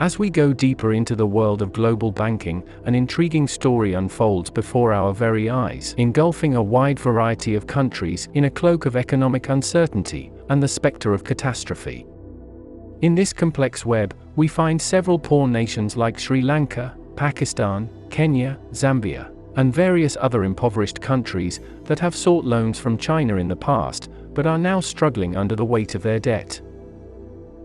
As we go deeper into the world of global banking, an intriguing story unfolds before our very eyes, engulfing a wide variety of countries in a cloak of economic uncertainty and the specter of catastrophe. In this complex web, we find several poor nations like Sri Lanka, Pakistan, Kenya, Zambia, and various other impoverished countries that have sought loans from China in the past, but are now struggling under the weight of their debt.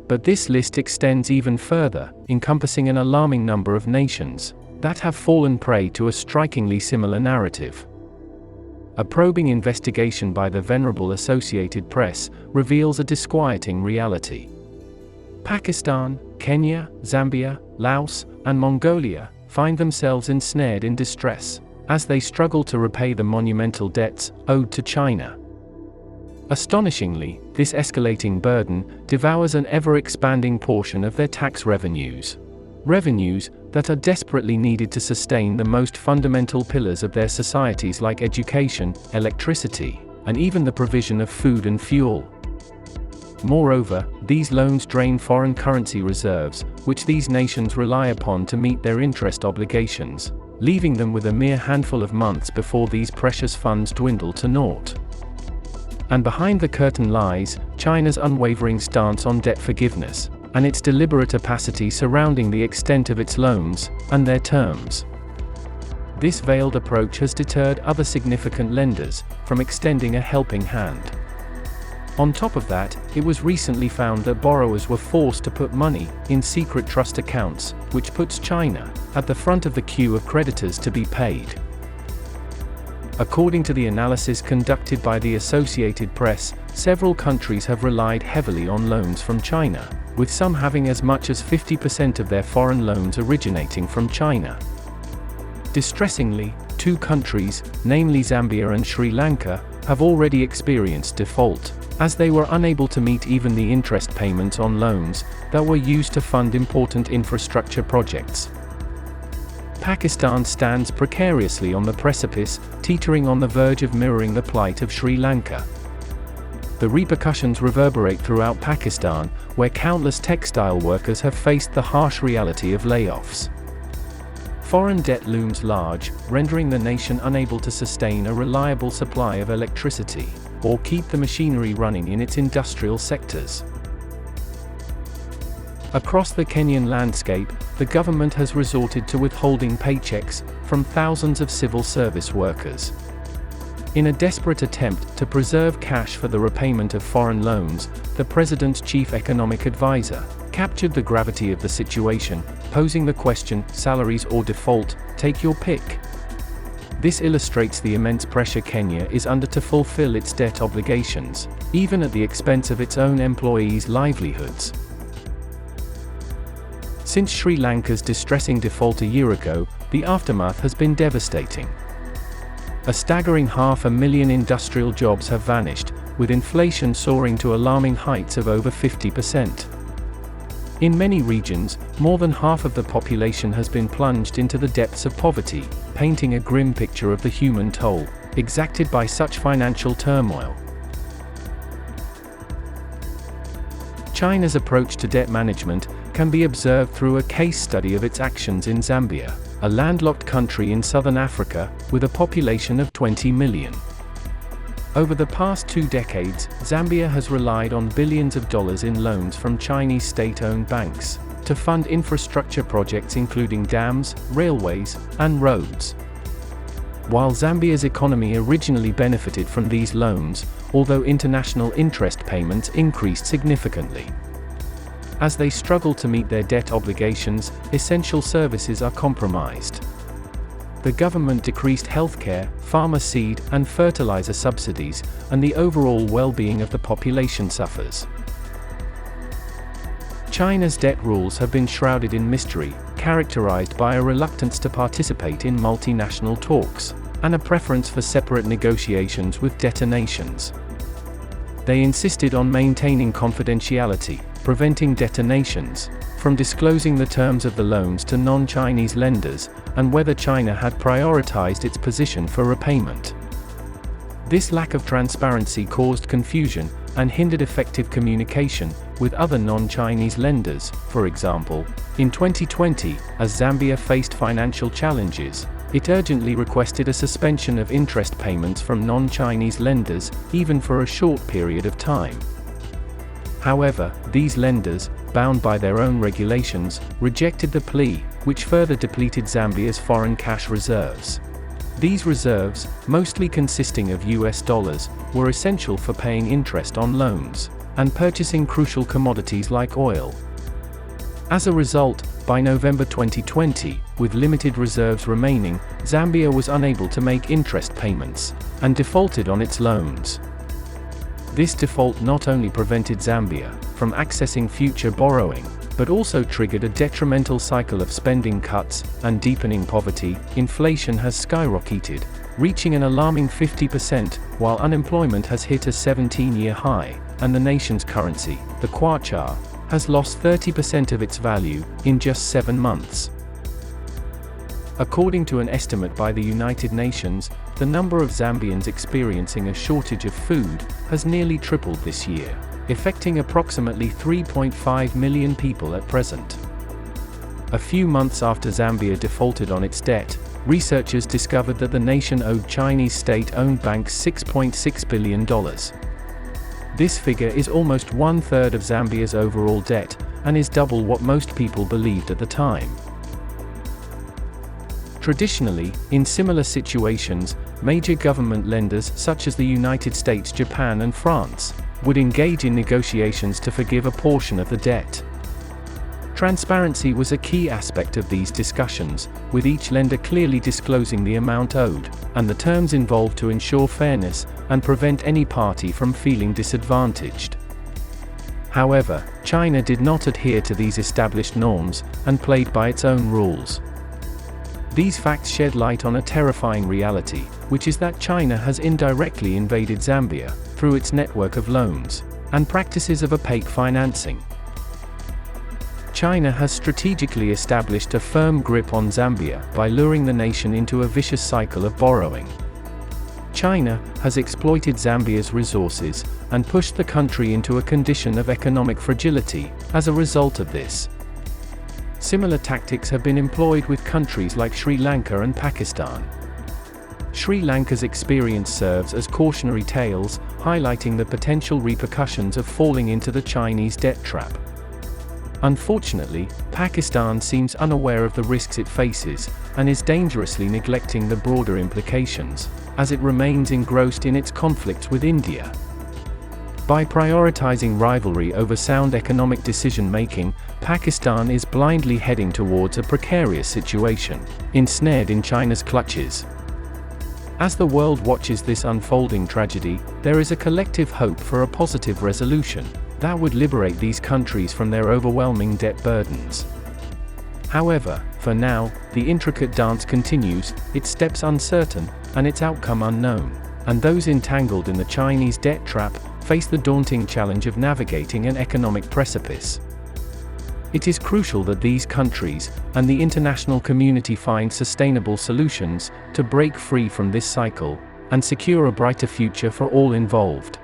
But this list extends even further, encompassing an alarming number of nations that have fallen prey to a strikingly similar narrative. A probing investigation by the venerable Associated Press reveals a disquieting reality. Pakistan, Kenya, Zambia, Laos, and Mongolia find themselves ensnared in distress as they struggle to repay the monumental debts owed to China. Astonishingly, this escalating burden devours an ever-expanding portion of their tax revenues. Revenues that are desperately needed to sustain the most fundamental pillars of their societies like education, electricity, and even the provision of food and fuel. Moreover, these loans drain foreign currency reserves, which these nations rely upon to meet their interest obligations, leaving them with a mere handful of months before these precious funds dwindle to naught. And behind the curtain lies China's unwavering stance on debt forgiveness, and its deliberate opacity surrounding the extent of its loans and their terms. This veiled approach has deterred other significant lenders from extending a helping hand. On top of that, it was recently found that borrowers were forced to put money in secret trust accounts, which puts China at the front of the queue of creditors to be paid. According to the analysis conducted by the Associated Press, several countries have relied heavily on loans from China, with some having as much as 50% of their foreign loans originating from China. Distressingly, two countries, namely Zambia and Sri Lanka, have already experienced default, as they were unable to meet even the interest payments on loans that were used to fund important infrastructure projects. Pakistan stands precariously on the precipice, teetering on the verge of mirroring the plight of Sri Lanka. The repercussions reverberate throughout Pakistan, where countless textile workers have faced the harsh reality of layoffs. Foreign debt looms large, rendering the nation unable to sustain a reliable supply of electricity, or keep the machinery running in its industrial sectors. Across the Kenyan landscape, the government has resorted to withholding paychecks from thousands of civil service workers. In a desperate attempt to preserve cash for the repayment of foreign loans, the president's chief economic advisor captured the gravity of the situation, posing the question, salaries or default, take your pick. This illustrates the immense pressure Kenya is under to fulfill its debt obligations, even at the expense of its own employees' livelihoods. Since Sri Lanka's distressing default a year ago, the aftermath has been devastating. A staggering 500,000 industrial jobs have vanished, with inflation soaring to alarming heights of over 50%. In many regions, more than half of the population has been plunged into the depths of poverty, painting a grim picture of the human toll exacted by such financial turmoil. China's approach to debt management can be observed through a case study of its actions in Zambia, a landlocked country in southern Africa, with a population of 20 million. Over the past 2 decades, Zambia has relied on billions of dollars in loans from Chinese state-owned banks to fund infrastructure projects including dams, railways, and roads. While Zambia's economy originally benefited from these loans, although international interest payments increased significantly. As they struggle to meet their debt obligations, essential services are compromised. The government decreased healthcare, farmer seed and fertilizer subsidies, and the overall well-being of the population suffers. China's debt rules have been shrouded in mystery, characterized by a reluctance to participate in multinational talks, and a preference for separate negotiations with debtor nations. They insisted on maintaining confidentiality, preventing debtor nations from disclosing the terms of the loans to non-Chinese lenders, and whether China had prioritized its position for repayment. This lack of transparency caused confusion, and hindered effective communication with other non-Chinese lenders. For example, in 2020, as Zambia faced financial challenges, it urgently requested a suspension of interest payments from non-Chinese lenders, even for a short period of time. However, these lenders, bound by their own regulations, rejected the plea, which further depleted Zambia's foreign cash reserves. These reserves, mostly consisting of US dollars, were essential for paying interest on loans and purchasing crucial commodities like oil. As a result, by November 2020, with limited reserves remaining, Zambia was unable to make interest payments and defaulted on its loans. This default not only prevented Zambia from accessing future borrowing, but also triggered a detrimental cycle of spending cuts and deepening poverty. Inflation has skyrocketed, reaching an alarming 50%, while unemployment has hit a 17-year high, and the nation's currency, the kwacha, has lost 30% of its value in just 7 months. According to an estimate by the United Nations, the number of Zambians experiencing a shortage of food has nearly tripled this year, affecting approximately 3.5 million people at present. A few months after Zambia defaulted on its debt, researchers discovered that the nation owed Chinese state-owned banks $6.6 billion. This figure is almost 1/3 of Zambia's overall debt, and is double what most people believed at the time. Traditionally, in similar situations, major government lenders such as the United States, Japan, and France would engage in negotiations to forgive a portion of the debt. Transparency was a key aspect of these discussions, with each lender clearly disclosing the amount owed, and the terms involved to ensure fairness and prevent any party from feeling disadvantaged. However, China did not adhere to these established norms, and played by its own rules. These facts shed light on a terrifying reality, which is that China has indirectly invaded Zambia through its network of loans and practices of opaque financing. China has strategically established a firm grip on Zambia by luring the nation into a vicious cycle of borrowing. China has exploited Zambia's resources and pushed the country into a condition of economic fragility as a result of this. Similar tactics have been employed with countries like Sri Lanka and Pakistan. Sri Lanka's experience serves as cautionary tales, highlighting the potential repercussions of falling into the Chinese debt trap. Unfortunately, Pakistan seems unaware of the risks it faces, and is dangerously neglecting the broader implications, as it remains engrossed in its conflicts with India. By prioritizing rivalry over sound economic decision-making, Pakistan is blindly heading towards a precarious situation, ensnared in China's clutches. As the world watches this unfolding tragedy, there is a collective hope for a positive resolution that would liberate these countries from their overwhelming debt burdens. However, for now, the intricate dance continues, its steps uncertain, and its outcome unknown, and those entangled in the Chinese debt trap face the daunting challenge of navigating an economic precipice. It is crucial that these countries and the international community find sustainable solutions to break free from this cycle and secure a brighter future for all involved.